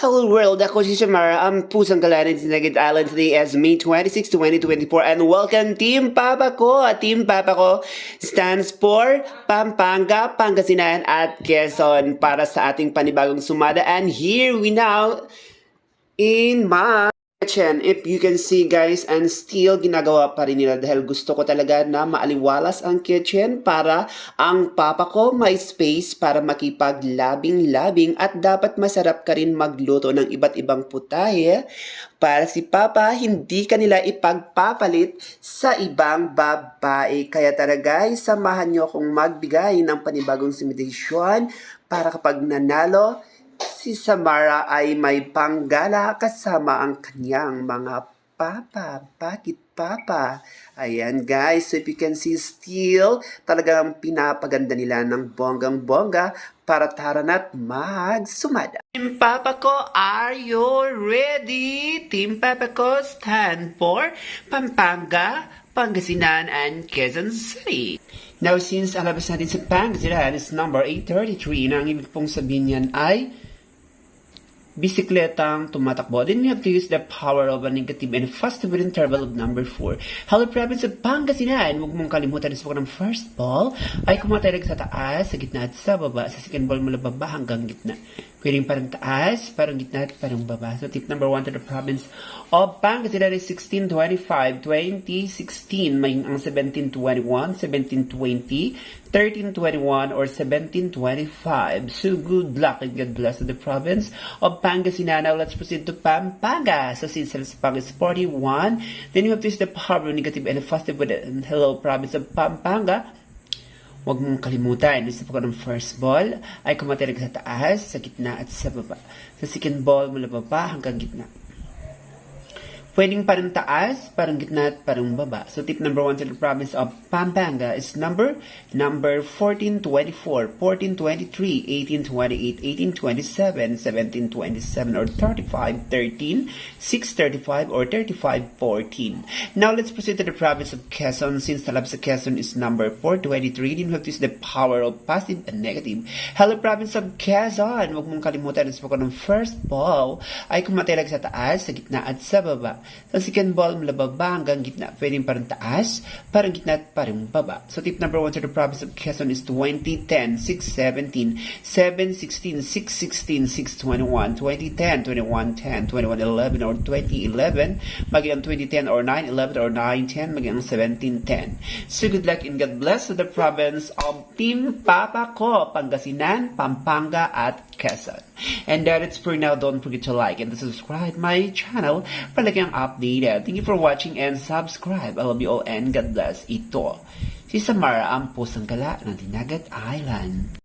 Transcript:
Hello world, ako si Shamara, ang pusang galanan sa Nugget Island. Today is May 26, 2024 and welcome Team Papa ko. Team Papa ko stands for Pampanga, Pangasinan at Quezon para sa ating panibagong sumada. And here we now in my kitchen. If you can see guys, and still ginagawa pa rin nila dahil gusto ko talaga na maaliwalas ang kitchen para ang papa ko may space para makipaglabing-labing at dapat masarap ka rin magluto ng iba't ibang putahe para si papa hindi kanila ipagpapalit sa ibang babae. Kaya tara guys, samahan nyo akong magbigay ng panibagong invitation para kapag nanalo si Samara ay may panggala kasama ang kanyang mga papa. Bakit papa? Ayan guys, so if you can see still, talagang pinapaganda nila ng bonggang-bongga para tara na't magsumada. Team Papa ko, are you ready? Team Papa ko, stand for Pampanga, Pangasinan, and Quezon City. Now, since alabas natin sa Pangasinan is number 833, na ang ibig pong sabihin niyan ay bisikletang tumatakbo. Then we have to use the power of a negative and positive interval of number 4. Hello, province of Pangasinan. Huwag mong kalimutan na sa ng first ball ay kumatalag sa taas, sa gitna at sa baba. Sa second ball mula baba hanggang gitna. Pwedeng parang taas, parang gitna at parang baba. So tip number 1 to the province of Pangasinan is 1625, 2016, may ang 1721, 1720, 1321, or 1725. So good luck and God bless to the province of Pangasinan. Now let's proceed to Pampanga. So since Pang is 41, then you have to use the power of negative and positive with the hello province of Pampanga. Huwag mong kalimutan, isa po ng first ball ay kumatalag sa taas, sa gitna at sa baba. Sa second ball mula baba hanggang gitna. Pwedeng parang taas, parang gitna at parang baba. So tip number 1 to the province of Pampanga is number 1424, 1423, 1828, 1827, 1727, or 3513, 635, or 3514. Now let's proceed to the province of Quezon. Since the labs of Quezon is number 423, then we have to use the power of positive and negative. Hello, province of Quezon. Huwag mong kalimutan sa ng first ball ay kumatalag sa taas, sa gitna at sa baba. Sa second ball mula baba hanggang gitna, pwedeng parang taas, parang gitna at parang baba. So tip number 1 to the province of Quezon is 2010, 617, 716, 616, 621, 2010, 2110, 2111, or 2011, maging 2010 or 911 or 910, maging 1710. So good luck and God bless to the province of Team Papa ko, Pangasinan, Pampanga, at Quezon. And that it's for now. Don't forget to like and to subscribe my channel para lagi ang updated. Thank you for watching and subscribe. I love you all and God bless. Ito si Samara, ang pusang gala ng Dinagat Island.